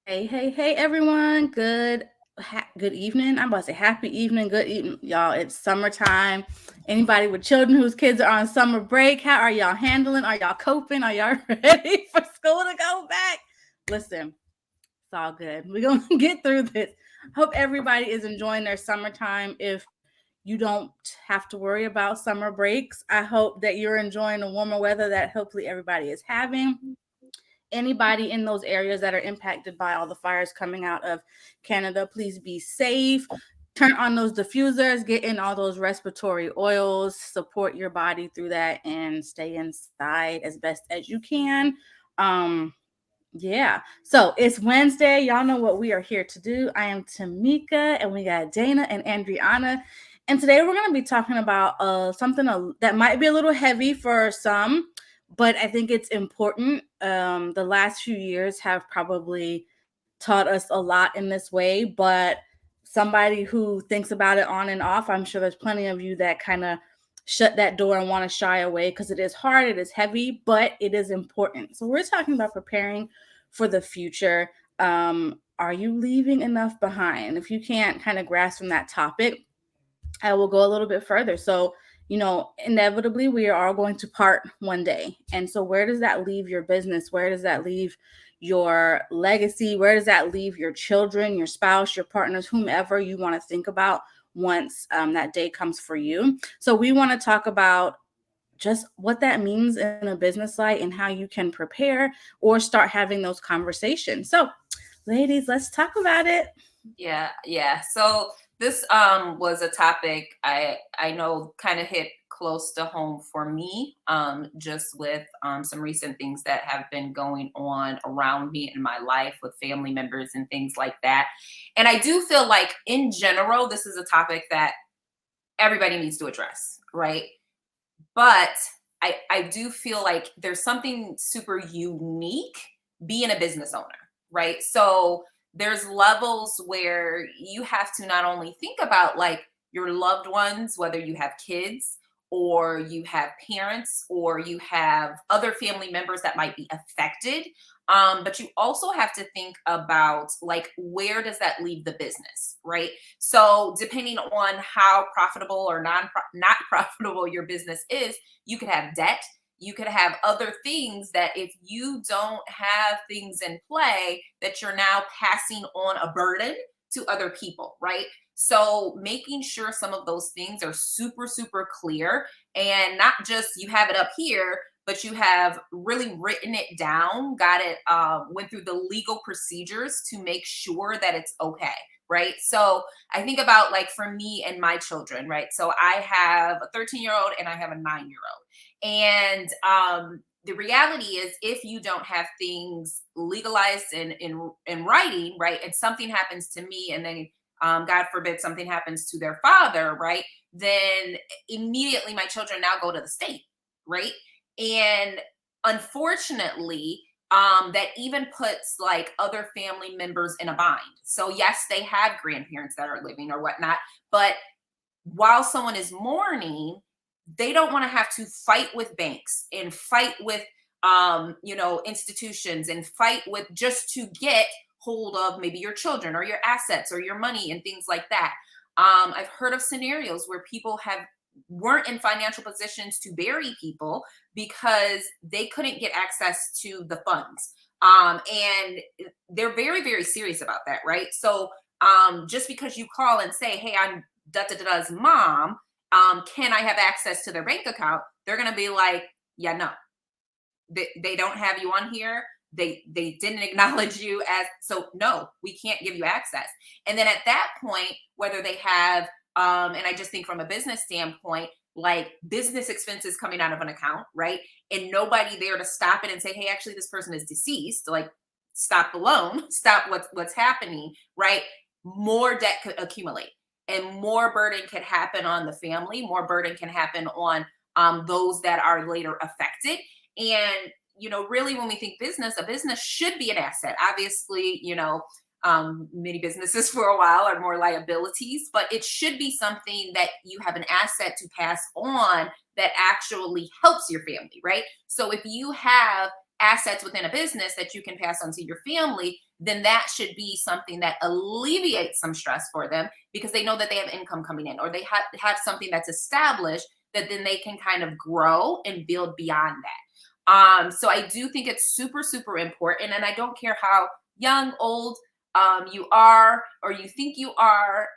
Hey, everyone. Good evening. I'm about to say happy evening, good evening, y'all. It's summertime. Anybody with children whose kids are on summer break, how are y'all handling? Are y'all coping? Are y'all ready for school to go back? Listen, it's all good. We're going to get through this. Hope everybody is enjoying their summertime. If you don't have to worry about summer breaks, I hope that you're enjoying the warmer weather that hopefully everybody is having. Anybody in those areas that are impacted by all the fires coming out of Canada, please be safe. Turn on those diffusers, get in all those respiratory oils, support your body through that, and stay inside as best as you can. Um, yeah. So it's Wednesday. Y'all know what we are here to do. I am Tameka, and we got Dayna and Andriana. And today we're going to be talking about something that might be a little heavy for some, but I think it's important. The last few years have probably taught us a lot in this way, but somebody who thinks about it on and off, I'm sure there's plenty of you that kind of shut that door and want to shy away because it is hard, it is heavy, but it is important. So we're talking about preparing for the future. Are you leaving enough behind? If you can't kind of grasp from that topic, I will go a little bit further. So, inevitably we are all going to part one day. And so, where does that leave your business? Where does that leave your legacy? Where does that leave your children, your spouse, your partners, whomever you want to think about once that day comes for you? So, we want to talk about just what that means in a business life and how you can prepare or start having those conversations. So, ladies, let's talk about it. Yeah. So this was a topic I know kind of hit close to home for me, just with some recent things that have been going on around me in my life with family members and things like that. And I do feel like in general, this is a topic that everybody needs to address, right? But I do feel like there's something super unique being a business owner, right? So there's levels where you have to not only think about like your loved ones, whether you have kids or you have parents or you have other family members that might be affected, but you also have to think about like where does that leave the business, right? So depending on how profitable or not profitable your business is, you could have debt, you could have other things that if you don't have things in play that you're now passing on a burden to other people, right? So making sure some of those things are super clear and not just you have it up here, but you have really written it down, got it, went through the legal procedures to make sure that it's okay, right? So I think about like for me and my children, right? So I have a 13-year-old and I have a 9-year-old. And the reality is if you don't have things legalized in writing, right? And something happens to me and then God forbid something happens to their father, right? Then immediately my children now go to the state, right? And unfortunately, that even puts like other family members in a bind. So yes, they have grandparents that are living or whatnot, but while someone is mourning, they don't want to have to fight with banks and fight with institutions and fight with just to get hold of maybe your children or your assets or your money and things like that. I've heard of scenarios where people have weren't in financial positions to bury people because they couldn't get access to the funds. And they're very serious about that, right? So just because you call and say, hey, I'm da da da's mom, can I have access to their bank account? They're gonna be like, yeah, no, they don't have you on here. They didn't acknowledge you as, so no, we can't give you access. And then at that point, whether they have and I just think from a business standpoint, like business expenses coming out of an account, right? And nobody there to stop it and say, hey, actually this person is deceased, like stop the loan, stop what's happening, right? More debt could accumulate and more burden can happen on the family, more burden can happen on those that are later affected. And really when we think business, a business should be an asset. Obviously, many businesses for a while are more liabilities, but it should be something that you have an asset to pass on that actually helps your family, right? So if you have assets within a business that you can pass on to your family, then that should be something that alleviates some stress for them, because they know that they have income coming in, or they have something that's established that then they can kind of grow and build beyond that. So I do think it's super, super important. And I don't care how young, old you are, or you think you are,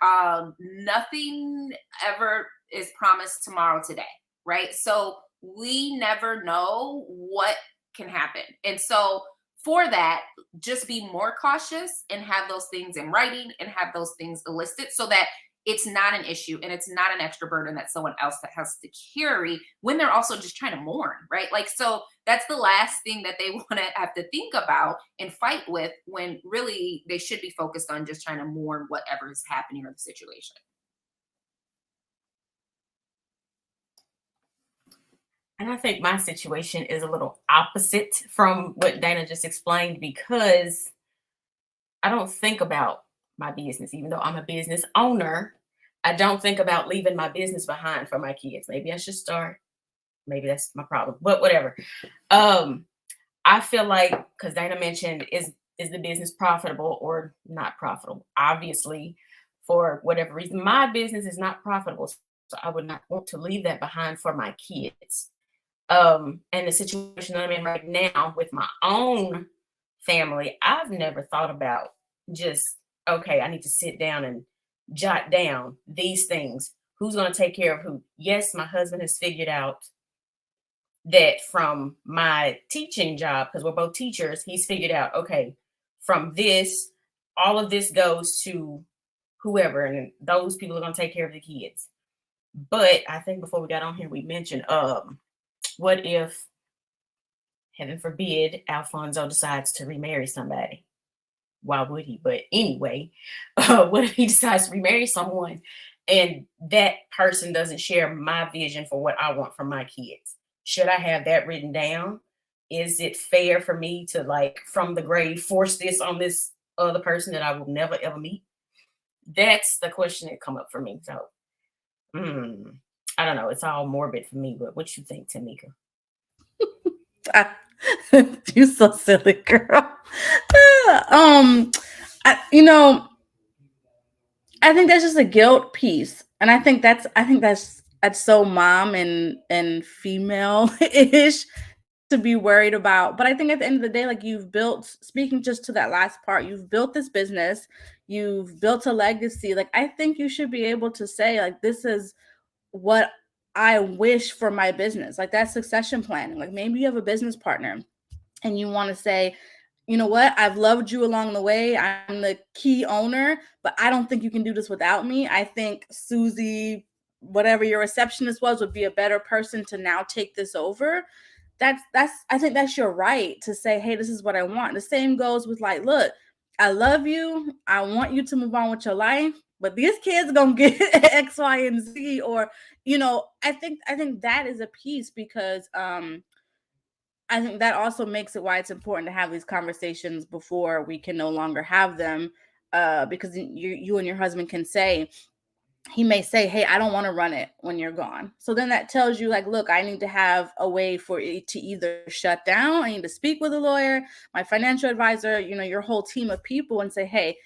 nothing ever is promised tomorrow today, right? So we never know what can happen. And so for that, just be more cautious and have those things in writing and have those things listed, so that it's not an issue and it's not an extra burden that someone else that has to carry when they're also just trying to mourn, right? Like, so that's the last thing that they want to have to think about and fight with, when really they should be focused on just trying to mourn whatever is happening or the situation. And I think my situation is a little opposite from what Dayna just explained, because I don't think about my business, even though I'm a business owner. I don't think about leaving my business behind for my kids. Maybe I should start. Maybe that's my problem, but whatever. I feel like, because Dayna mentioned, is the business profitable or not profitable? Obviously, for whatever reason, my business is not profitable, so I would not want to leave that behind for my kids. And the situation that I'm in right now with my own family, I've never thought about just, okay, I need to sit down and jot down these things. Who's going to take care of who? Yes, my husband has figured out that from my teaching job, because we're both teachers, he's figured out, okay, from this, all of this goes to whoever, and those people are going to take care of the kids. But I think before we got on here, we mentioned, what if, heaven forbid, Alfonso decides to remarry somebody? Why would he? But anyway, what if he decides to remarry someone and that person doesn't share my vision for what I want for my kids? Should I have that written down? Is it fair for me to, like, from the grave, force this on this other person that I will never ever meet? That's the question that come up for me. So, I don't know. It's all morbid for me, but what you think, Tameka? You're so silly, girl. I, I think that's just a guilt piece, and I think that's so mom and female ish to be worried about. But I think at the end of the day, like, you've built, speaking just to that last part, you've built this business, you've built a legacy. Like, I think you should be able to say, like, this is what I wish for my business. Like, that's succession planning. Like, maybe you have a business partner and you want to say, you know what, I've loved you along the way. I'm the key owner, but I don't think you can do this without me. I think Susie, whatever your receptionist was, would be a better person to now take this over. That's I think that's your right to say, hey, this is what I want. The same goes with, like, look, I love you. I want you to move on with your life, but these kids gonna get X, Y, and Z. Or, I think that is a piece, because I think that also makes it why it's important to have these conversations before we can no longer have them. Because you and your husband can say, he may say, hey, I don't want to run it when you're gone. So then that tells you, like, look, I need to have a way for it to either shut down. I need to speak with a lawyer, my financial advisor, your whole team of people, and say, hey,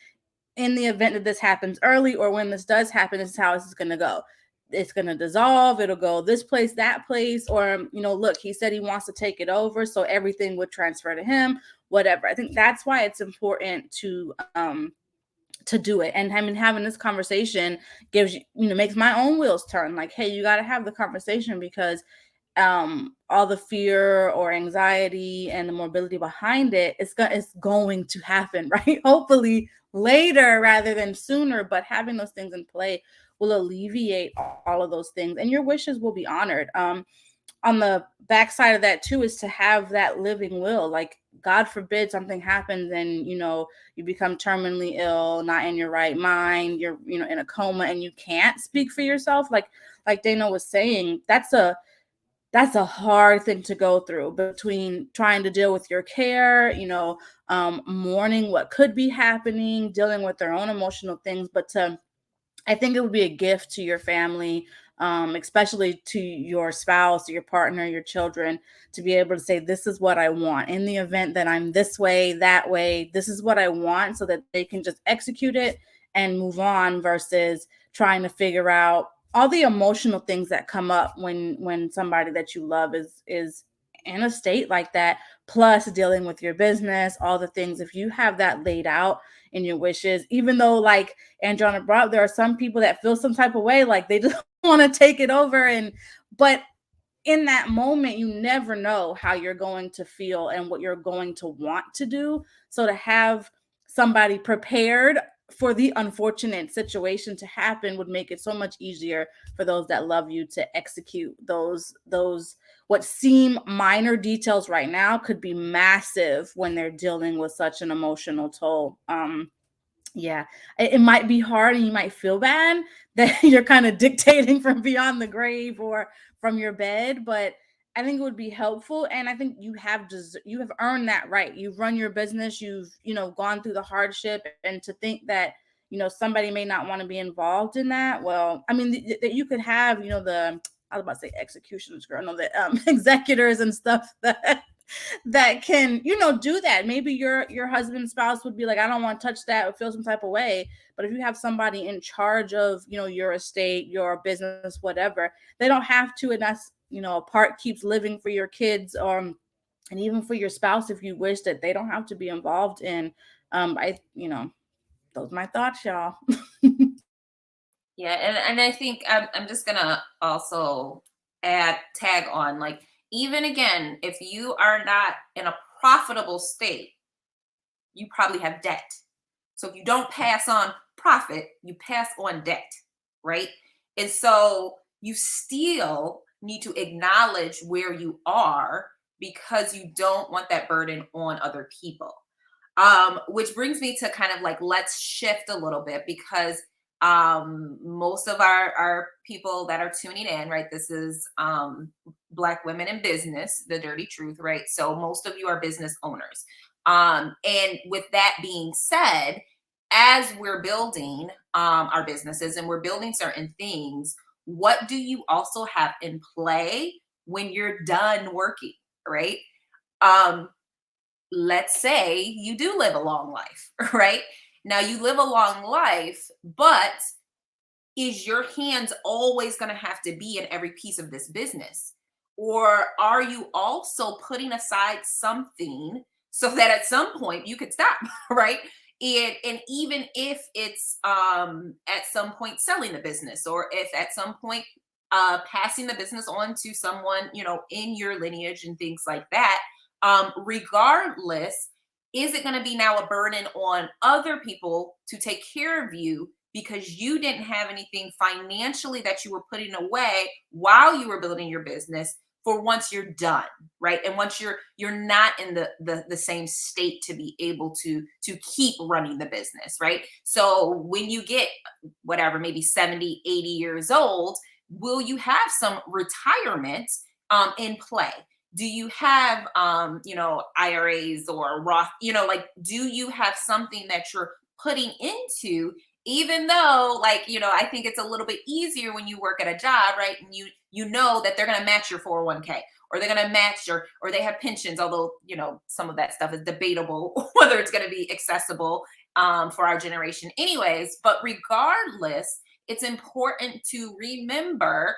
in the event that this happens early, or when this does happen, this is how this is going to go. It's going to dissolve. It'll go this place, that place. Or, look, he said he wants to take it over, so everything would transfer to him, whatever. I think that's why it's important to do it. And I mean, having this conversation gives makes my own wheels turn. Like, hey, you got to have the conversation, because all the fear or anxiety and the mobility behind it, it's going to happen, right? Hopefully later rather than sooner, but having those things in play will alleviate all of those things, and your wishes will be honored. On the backside of that too is to have that living will. Like, God forbid something happens and you become terminally ill, not in your right mind, you're in a coma, and you can't speak for yourself. Like Dayna was saying, that's a hard thing to go through, between trying to deal with your care, mourning what could be happening, dealing with their own emotional things. But I think it would be a gift to your family especially to your spouse, your partner, your children, to be able to say, this is what I want. In the event that I'm this way, that way, this is what I want, so that they can just execute it and move on, versus trying to figure out all the emotional things that come up when somebody that you love is in a state like that, plus dealing with your business, all the things. If you have that laid out in your wishes, even though, like Andriana brought, there are some people that feel some type of way, like they just want to take it over, but in that moment, you never know how you're going to feel and what you're going to want to do. So to have somebody prepared for the unfortunate situation to happen would make it so much easier for those that love you to execute those what seem minor details right now could be massive when they're dealing with such an emotional toll. Yeah, it might be hard and you might feel bad that you're kind of dictating from beyond the grave or from your bed, but I think it would be helpful. And I think you have earned that right. You've run your business, you've, gone through the hardship, and to think that, somebody may not want to be involved in that. Well, I mean, that you could have, I was about to say executioners, girl, no, the executors and stuff that can, do that. Maybe your husband, spouse would be like, I don't want to touch that or feel some type of way. But if you have somebody in charge of, your estate, your business, whatever, they don't have to. And that's, a part keeps living for your kids, and even for your spouse, if you wish, that they don't have to be involved in. Those are my thoughts, y'all. Yeah, and I think I'm just gonna also tag on, like, even again, if you are not in a profitable state, you probably have debt. So if you don't pass on profit, you pass on debt, right? And so you still need to acknowledge where you are, because you don't want that burden on other people. Which brings me to kind of like, let's shift a little bit, because most of our people that are tuning in, right, this is Black women in business, the dirty truth, right? So most of you are business owners. And with that being said, as we're building our businesses and we're building certain things, what do you also have in play when you're done working, right? Let's say you do live a long life, right? Now you live a long life, but is your hands always going to have to be in every piece of this business? Or are you also putting aside something so that at some point you could stop, right? And even if it's at some point selling the business, or if at some point passing the business on to someone, in your lineage and things like that, regardless, is it going to be now a burden on other people to take care of you because you didn't have anything financially that you were putting away while you were building your business for once you're done, right? And once you're not in the same state to be able to keep running the business, right? So when you get whatever, maybe 70, 80 years old, will you have some retirement in play? Do you have IRAs or Roth, like, do you have something that you're putting into, even though, like, I think it's a little bit easier when you work at a job, right? And you know that they're going to match your 401k, or they're going to match or they have pensions, although, some of that stuff is debatable whether it's going to be accessible for our generation anyways. But regardless, it's important to remember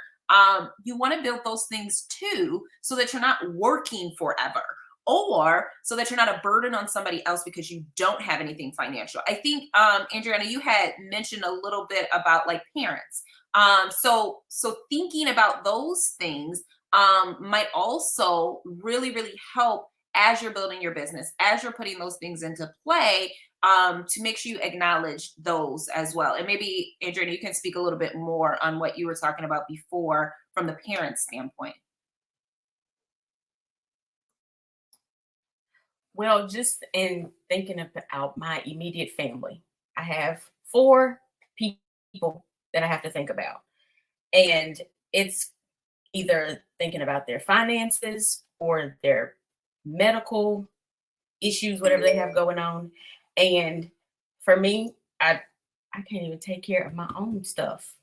you want to build those things too, so that you're not working forever, or so that you're not a burden on somebody else because you don't have anything financial. I think, Andriana, you had mentioned a little bit about like parents. So thinking about those things might also really, really help as you're building your business, as you're putting those things into play, to make sure you acknowledge those as well. And maybe, Andriana, you can speak a little bit more on what you were talking about before from the parent standpoint. Well, just in thinking about my immediate family, I have 4 people that I have to think about. And it's either thinking about their finances or their medical issues, whatever they have going on. And for me, I can't even take care of my own stuff.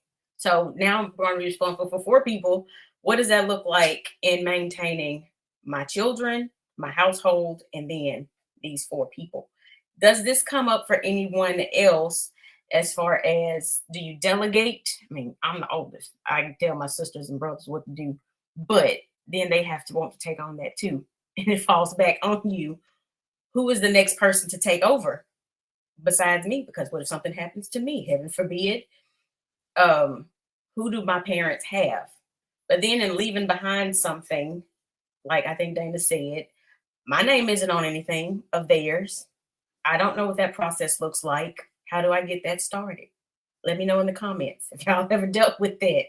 So now I'm going to be responsible for 4 people. What does that look like in maintaining my children, my household, and then these 4 people? Does this come up for anyone else as far as, do you delegate? I mean, I'm the oldest. I can tell my sisters and brothers what to do, but then they have to want to take on that too. And it falls back on you. Who is the next person to take over besides me? Because what if something happens to me? Heaven forbid. Who do my parents have? But then in leaving behind something, like I think Dayna said, my name isn't on anything of theirs. I don't know what that process looks like. How do I get that started? Let me know in the comments if y'all ever dealt with that.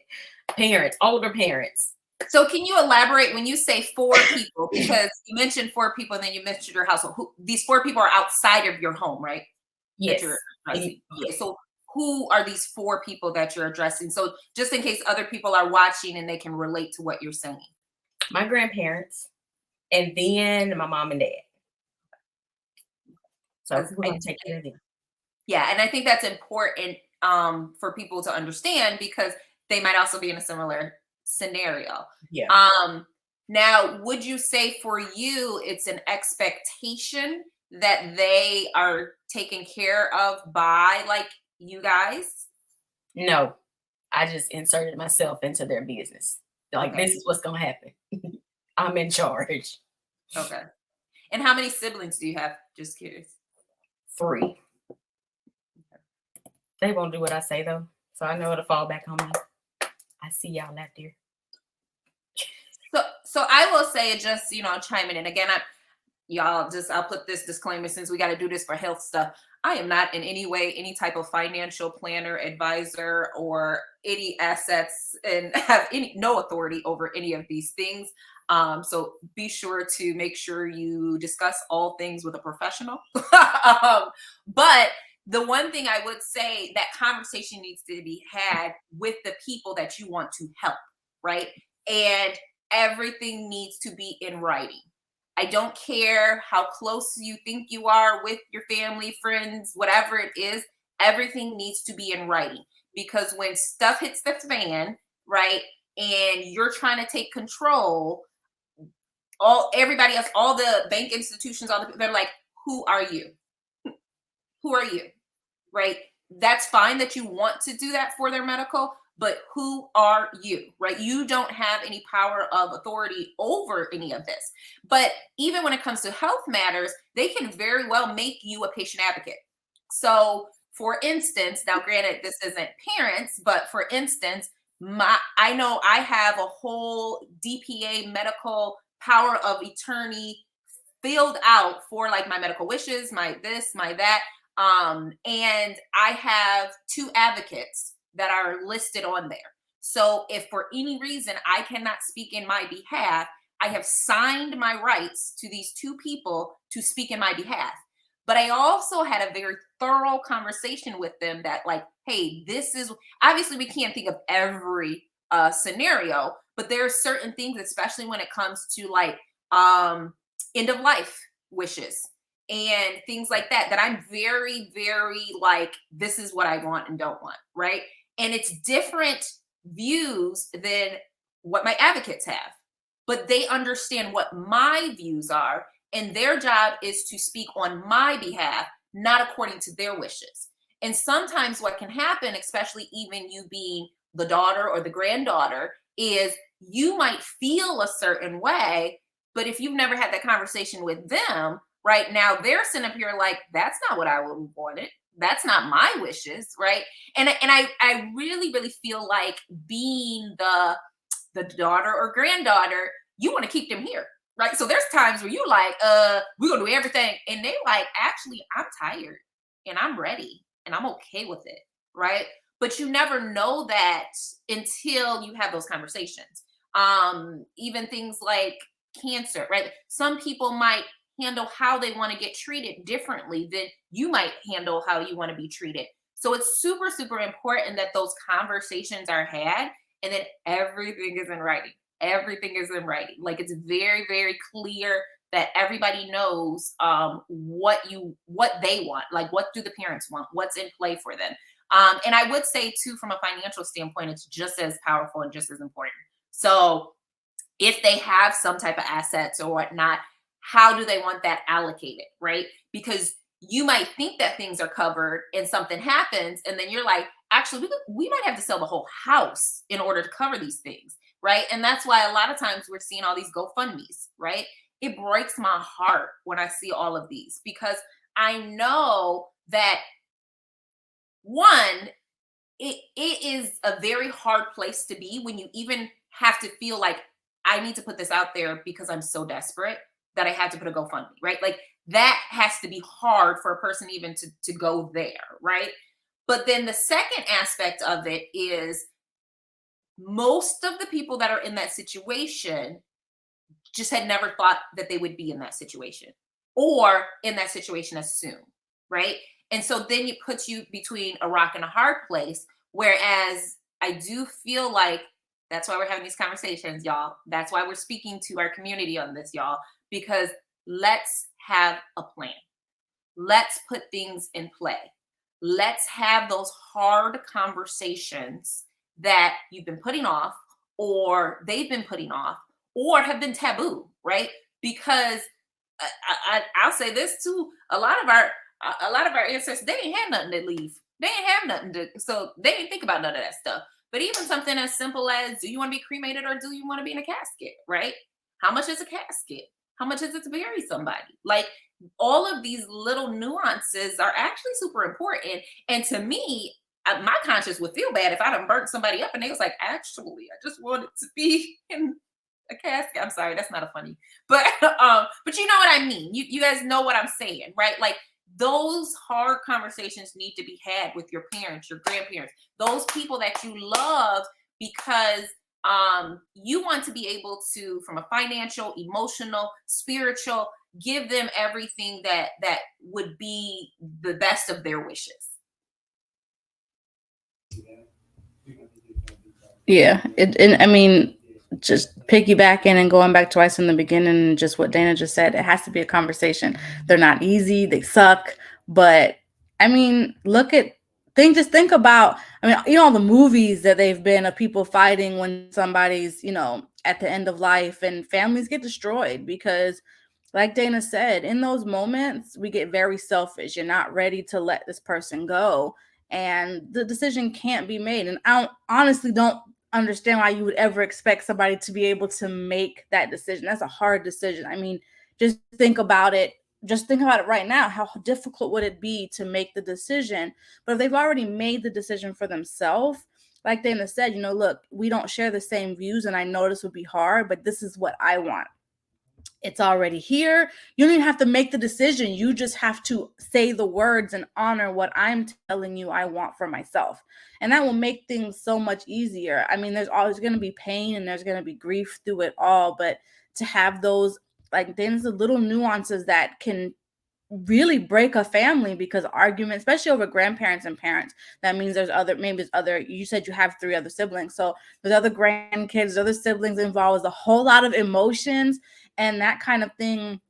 Parents, older parents. So can you elaborate when you say 4 people, because you mentioned 4 people and then you mentioned your household. These 4 people are outside of your home, right? Yes. That you're addressing. Yes. Okay, so who are these 4 people that you're addressing? So just in case other people are watching and they can relate to what you're saying. My grandparents, and then my mom and dad. So who gonna take care of them? Yeah, and I think that's important for people to understand, because they might also be in a similar scenario. Yeah. Now, would you say for you it's an expectation that they are taken care of by like you guys? No, I just inserted myself into their business. Like, Okay. this is what's gonna happen. I'm in charge. Okay. And how many siblings do you have? Just curious. 3. They won't do what I say though, so I know it'll fall back on me. I see y'all out there. So I will say, just chiming in again. I'll put this disclaimer, since we got to do this for health stuff. I am not in any way any type of financial planner, advisor, or any assets, and have no authority over any of these things. So be sure to make sure you discuss all things with a professional. But the one thing I would say, that conversation needs to be had with the people that you want to help, right? And everything needs to be in writing. I don't care how close you think you are with your family, friends, whatever it is, everything needs to be in writing. Because when stuff hits the fan, right, and you're trying to take control, everybody else, all the bank institutions, they're like, who are you? Who are you? Right? That's fine that you want to do that for their medical, but who are you, right? You don't have any power of authority over any of this. But even when it comes to health matters, they can very well make you a patient advocate. So for instance, now granted, this isn't parents, but for instance, I know I have a whole DPA medical power of attorney filled out for like my medical wishes, my this, my that. And I have 2 advocates that are listed on there. So if for any reason I cannot speak in my behalf, I have signed my rights to these 2 people to speak in my behalf. But I also had a very thorough conversation with them that like, hey, this is, obviously we can't think of every scenario, but there are certain things, especially when it comes to like end of life wishes and things like that, that I'm very, very like, this is what I want and don't want, right? And it's different views than what my advocates have, but they understand what my views are, and their job is to speak on my behalf, not according to their wishes. And sometimes what can happen, especially even you being the daughter or the granddaughter, is you might feel a certain way, but if you've never had that conversation with them, right now they're sitting up here like, that's not what I wanted. That's not my wishes, right? And I really, really feel like being the daughter or granddaughter, you want to keep them here, right? So there's times where you like, we're gonna do everything, and they like, actually, I'm tired and I'm ready and I'm okay with it, right? But you never know that until you have those conversations. Even things like cancer, right? Some people might handle how they want to get treated differently than you might handle how you want to be treated. So it's super, super important that those conversations are had, and then everything is in writing. Everything is in writing. Like, it's very, very clear that everybody knows what they want. Like, what do the parents want? What's in play for them? And I would say too, from a financial standpoint, it's just as powerful and just as important. So if they have some type of assets or whatnot, how do they want that allocated, right? Because you might think that things are covered and something happens, and then you're like, actually, we might have to sell the whole house in order to cover these things, right? And that's why a lot of times we're seeing all these GoFundMe's, right? It breaks my heart when I see all of these, because I know that, one, it is a very hard place to be when you even have to feel like, I need to put this out there because I'm so desperate that I have to put a GoFundMe, right? Like that has to be hard for a person even to go there, right? But then the second aspect of it is, most of the people that are in that situation just had never thought that they would be in that situation, or in that situation as soon, right? And so then it puts you between a rock and a hard place. Whereas I do feel like that's why we're having these conversations, y'all. That's why we're speaking to our community on this, y'all, because let's have a plan. Let's put things in play. Let's have those hard conversations that you've been putting off, or they've been putting off, or have been taboo, right? Because I'll say this too: a lot of our ancestors, they ain't had nothing to leave. They ain't have nothing to, so they didn't think about none of that stuff. But even something as simple as, do you want to be cremated or do you want to be in a casket, right? How much is a casket? How much is it to bury somebody? Like, all of these little nuances are actually super important. And to me, my conscience would feel bad if I done burnt somebody up and they was like, actually, I just wanted to be in a casket. I'm sorry, that's not a funny, but you know what I mean. You guys know what I'm saying, right? Like, those hard conversations need to be had with your parents, your grandparents, those people that you love, because you want to be able to, from a financial, emotional, spiritual, give them everything that would be the best of their wishes. Yeah, and I mean, just piggybacking and going back to what I said in the beginning, just what Dayna just said, it has to be a conversation. They're not easy, they suck, but I mean, just think about, I mean, you know, all the movies that they've been of people fighting when somebody's, you know, at the end of life, and families get destroyed because, like Dayna said, in those moments, we get very selfish. You're not ready to let this person go, and the decision can't be made. And honestly don't understand why you would ever expect somebody to be able to make that decision. That's a hard decision. I mean, just think about it. Just think about it right now. How difficult would it be to make the decision? But if they've already made the decision for themselves, like Dayna said, you know, look, we don't share the same views, and I know this would be hard, but this is what I want. It's already here. You don't even have to make the decision. You just have to say the words and honor what I'm telling you I want for myself. And that will make things so much easier. I mean, there's always going to be pain and there's going to be grief through it all. But to have those, like, there's the little nuances that can really break a family, because arguments, especially over grandparents and parents, that means you said you have 3 other siblings, so there's other grandkids, other siblings involved. There's a whole lot of emotions and that kind of thing.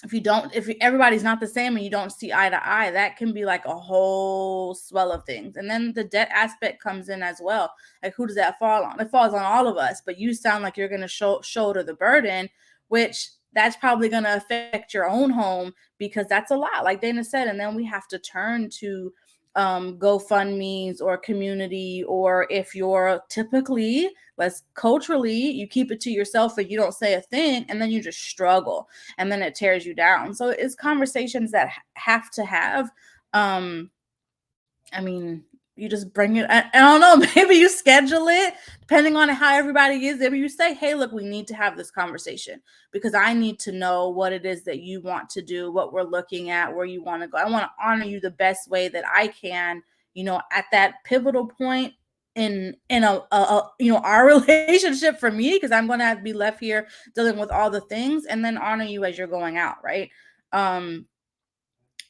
If everybody's not the same and you don't see eye to eye, that can be like a whole swell of things. And then the debt aspect comes in as well. Like, who does that fall on? It falls on all of us, but you sound like you're going to shoulder the burden, which that's probably going to affect your own home, because that's a lot, like Dayna said. And then we have to turn to GoFundMe's or community, or if you're typically, culturally, you keep it to yourself and you don't say a thing, and then you just struggle, and then it tears you down. So it's conversations that have to have. I mean, you just bring it. I don't know. Maybe you schedule it depending on how everybody is. Maybe you say, hey, look, we need to have this conversation because I need to know what it is that you want to do, what we're looking at, where you want to go. I want to honor you the best way that I can, you know, at that pivotal point in our relationship, for me, because I'm going to have to be left here dealing with all the things, and then honor you as you're going out. Right.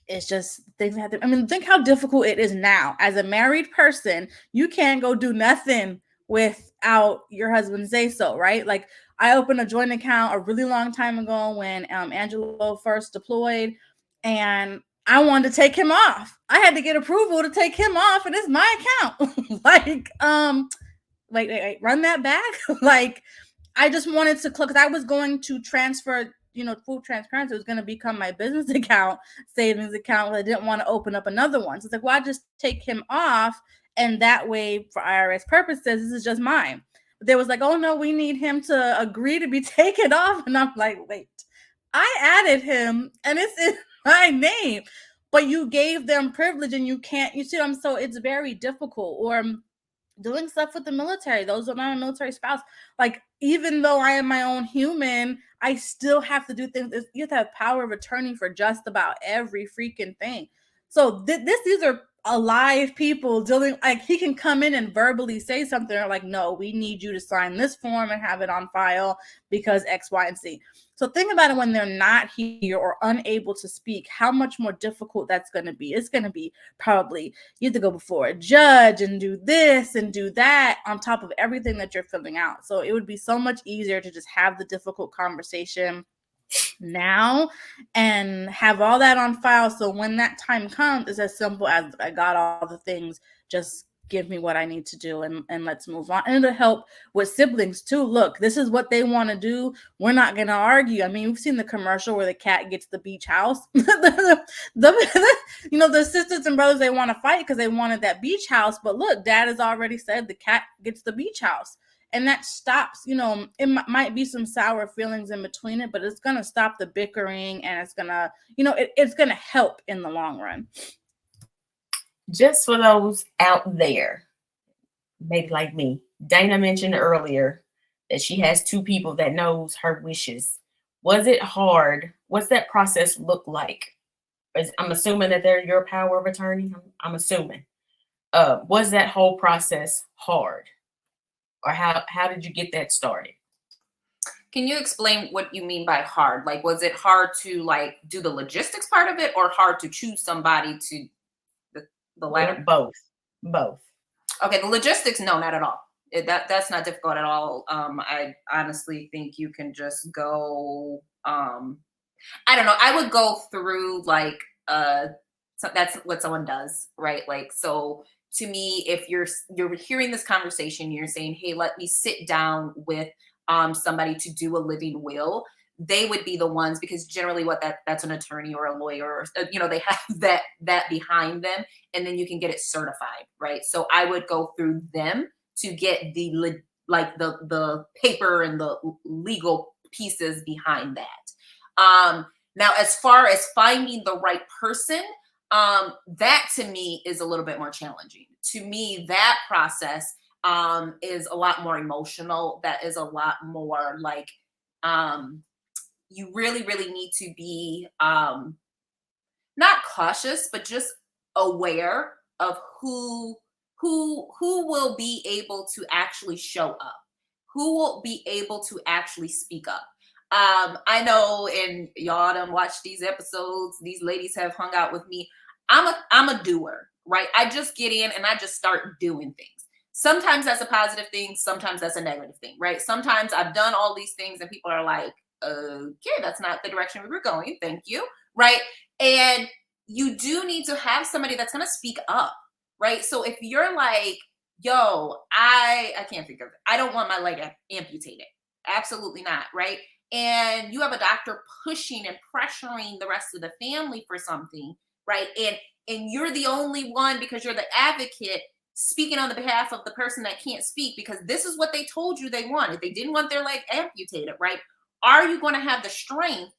It's just things have to, I mean, think how difficult it is now as a married person. You can't go do nothing without your husband say so, right? Like, I opened a joint account a really long time ago when Angelo first deployed, and I wanted to take him off. I had to get approval to take him off, and it's my account. Like, wait, run that back. Like, I just wanted to, because I was going to transfer, full transparency, it was going to become my business account, savings account. I didn't want to open up another one. So it's like, well, I just take him off, and that way, for IRS purposes, this is just mine. But they was like, oh no, we need him to agree to be taken off, and I'm like, wait, I added him, and it's in my name, but you gave them privilege, and you can't. You see what I'm? So it's very difficult. Or doing stuff with the military. Those are my military spouse. Like, even though I am my own human, I still have to do things. You have to have power of attorney for just about every freaking thing. So these are alive people dealing. Like, he can come in and verbally say something, or like, no, we need you to sign this form and have it on file because X, Y, and Z. So think about it when they're not here or unable to speak, how much more difficult that's going to be. It's going to be probably you have to go before a judge and do this and do that on top of everything that you're filling out. So it would be so much easier to just have the difficult conversation now and have all that on file. So when that time comes, it's as simple as, I got all the things, just give me what I need to do, and let's move on. And it'll help with siblings too. Look, this is what they want to do. We're not going to argue. I mean, we've seen the commercial where the cat gets the beach house. The sisters and brothers, they want to fight because they wanted that beach house. But look, dad has already said the cat gets the beach house. And that stops, it might be some sour feelings in between it, but it's going to stop the bickering, and it's going to, it's going to help in the long run. Just for those out there, maybe like me, Dayna mentioned earlier that she has two people that knows her wishes. Was it hard? What's that process look like? I'm assuming that they're your power of attorney. I'm assuming. Was that whole process hard? Or how did you get that started? Can you explain what you mean by hard? Like, was it hard to like do the logistics part of it, or hard to choose somebody to the latter? Both. Okay, the logistics, no, not at all. That's not difficult at all. I honestly think you can just go. I don't know. I would go through like so that's what someone does, right? Like, so to me, if you're hearing this conversation, you're saying, hey, let me sit down with somebody to do a living will. They would be the ones, because generally that's an attorney or a lawyer, or, they have that behind them, and then you can get it certified, right? So I would go through them to get the paper and the legal pieces behind that. Now, as far as finding the right person, that to me is a little bit more challenging. To me, that process is a lot more emotional. That is a lot more like, you really, really need to be not cautious, but just aware of who will be able to actually show up, who will be able to actually speak up. I know, and y'all done watched these episodes, these ladies have hung out with me. I'm a doer, right? I just get in and I just start doing things. Sometimes that's a positive thing. Sometimes that's a negative thing, right? Sometimes I've done all these things and people are like, okay, that's not the direction we were going. Thank you. Right. And you do need to have somebody that's going to speak up. Right. So if you're like, yo, I can't think of it. I don't want my leg amputated. Absolutely not. Right. And you have a doctor pushing and pressuring the rest of the family for something. Right. And you're the only one, because you're the advocate, speaking on the behalf of the person that can't speak, because this is what they told you they wanted. They didn't want their leg amputated. Right. Are you going to have the strength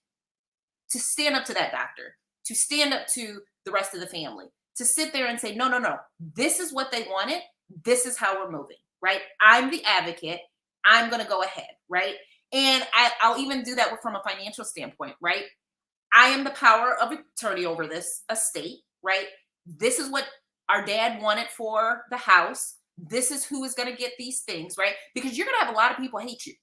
to stand up to that doctor, to stand up to the rest of the family, to sit there and say, no, this is what they wanted. This is how we're moving, right? I'm the advocate. I'm going to go ahead, right? And I'll even do that from a financial standpoint, right? I am the power of attorney over this estate, right? This is what our dad wanted for the house. This is who is going to get these things, right? Because you're going to have a lot of people hate you.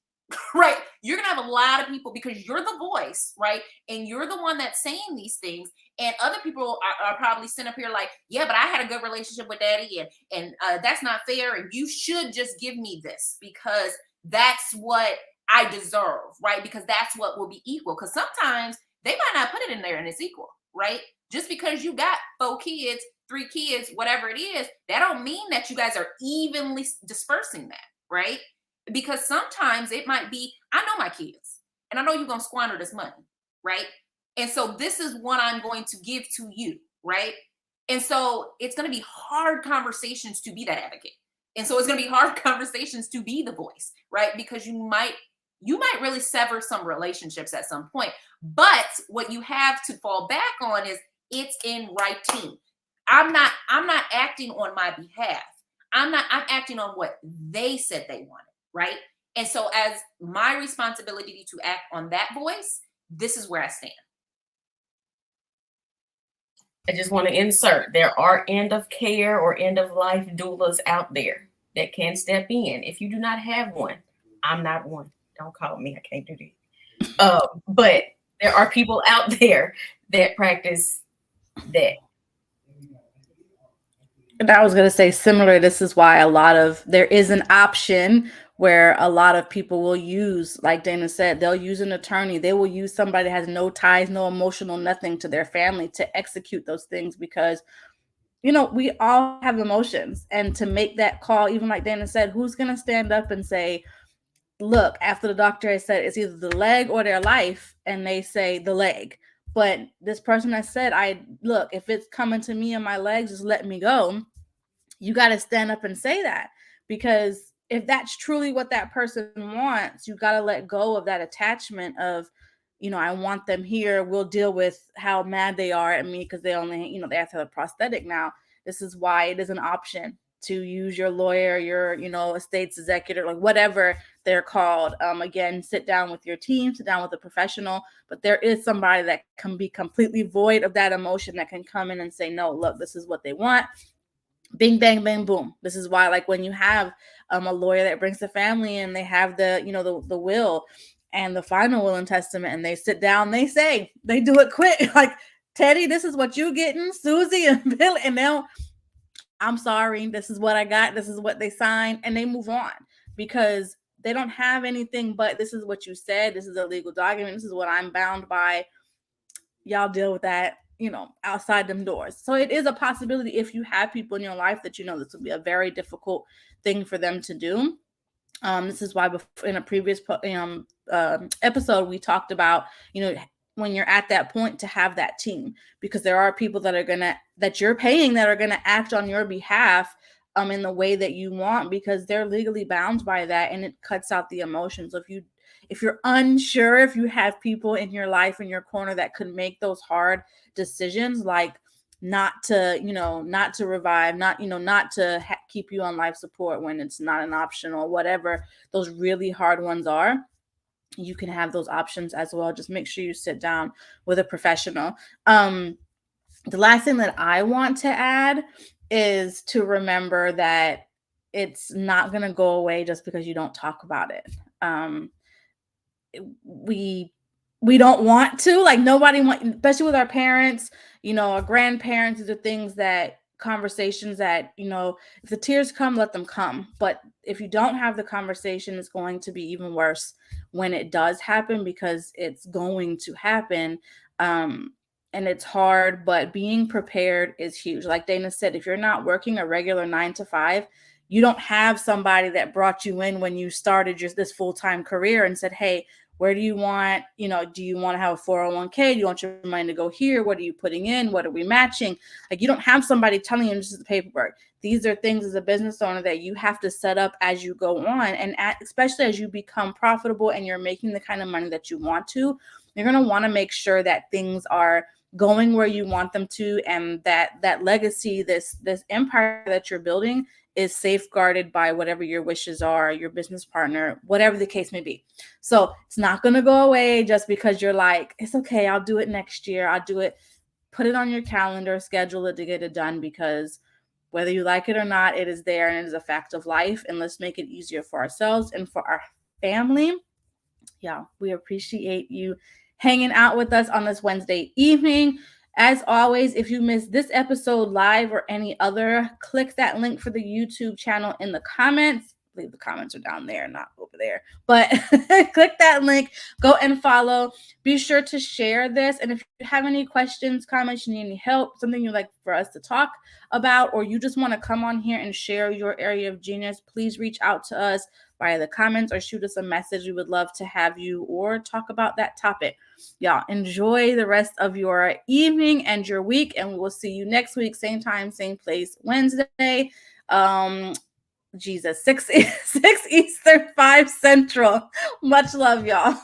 Right. You're going to have a lot of people, because you're the voice, right? And you're the one that's saying these things. And other people are probably sitting up here like, yeah, but I had a good relationship with daddy, and that's not fair. And you should just give me this because that's what I deserve, right? Because that's what will be equal. Because sometimes they might not put it in there and it's equal, right? Just because you got 4 kids, 3 kids, whatever it is, that don't mean that you guys are evenly dispersing that, right? Because sometimes it might be, I know my kids and I know you're going to squander this money, right? And so this is what I'm going to give to you, right? And so it's going to be hard conversations to be that advocate. And so it's going to be hard conversations to be the voice, right? Because you might really sever some relationships at some point. But what you have to fall back on is it's in writing. I'm not acting on my behalf. I'm acting on what they said they wanted, right? And so as my responsibility to act on that voice, this is where I stand. I just want to insert, there are end of care or end of life doulas out there that can step in. If you do not have one, I'm not one. Don't call me. I can't do that. But there are people out there that practice that. And I was going to say similar. This is why there is an option where a lot of people will use, like Dayna said, they'll use an attorney. They will use somebody that has no ties, no emotional, nothing to their family to execute those things, because, we all have emotions. And to make that call, even like Dayna said, who's going to stand up and say, look, after the doctor has said it's either the leg or their life, and they say the leg. But this person has said, look, if it's coming to me and my legs, just let me go. You got to stand up and say that, because if that's truly what that person wants, you got to let go of that attachment of, I want them here. We'll deal with how mad they are at me because they only, they have to have a prosthetic now. This is why it is an option to use your lawyer, your, estate's executor, like whatever they're called. Again, sit down with your team, sit down with a professional, but there is somebody that can be completely void of that emotion that can come in and say, no, look, this is what they want. Bing, bang, bang, boom. This is why, like, when you have a lawyer that brings the family and they have the will and the final will and testament, and they sit down, they do it quick. Like, Teddy, this is what you getting, Susie and Bill, and I'm sorry, this is what I got. This is what they signed, and they move on because they don't have anything but this is what you said. This is a legal document. This is what I'm bound by. Y'all deal with that, outside them doors. So it is a possibility if you have people in your life that this will be a very difficult thing for them to do. This is why in a previous episode we talked about, when you're at that point, to have that team, because there are people that you're paying that are gonna act on your behalf in the way that you want, because they're legally bound by that, and it cuts out the emotions. So if you're unsure, if you have people in your life, in your corner, that could make those hard decisions, like not to revive, not to keep you on life support when it's not an option, or whatever those really hard ones are, you can have those options as well. Just make sure you sit down with a professional. The last thing that I want to add is to remember that it's not going to go away just because you don't talk about it. We don't want to, like, nobody wants, especially with our parents, our grandparents. These are things that conversations that, if the tears come, let them come. But if you don't have the conversation, it's going to be even worse when it does happen, because it's going to happen. And it's hard, but being prepared is huge. Like Dayna said, if you're not working a regular 9-to-5, you don't have somebody that brought you in when you started this full-time career and said, hey, where do you want, do you want to have a 401k? Do you want your money to go here? What are you putting in? What are we matching? Like, you don't have somebody telling you this is the paperwork. These are things as a business owner that you have to set up as you go on. And especially as you become profitable and you're making the kind of money that you want to, you're going to want to make sure that things are going where you want them to, and that legacy, this empire that you're building, is safeguarded by whatever your wishes are, your business partner, whatever the case may be. So it's not going to go away just because you're like, it's okay, I'll do it next year. I'll do it. Put it on your calendar, schedule it to get it done, because whether you like it or not, it is there, and it is a fact of life. And let's make it easier for ourselves and for our family. Yeah, we appreciate you hanging out with us on this Wednesday evening. As always, if you missed this episode live or any other, click that link for the YouTube channel in the comments. believe the comments are down there, not over there. But click that link, go and follow. Be sure to share this. And if you have any questions, comments, you need any help, something you'd like for us to talk about, or you just want to come on here and share your area of genius, please reach out to us via the comments or shoot us a message. We would love to have you or talk about that topic. Y'all enjoy the rest of your evening and your week, and we will see you next week, same time, same place, Wednesday. 6 Eastern, 5 Central. Much love, y'all.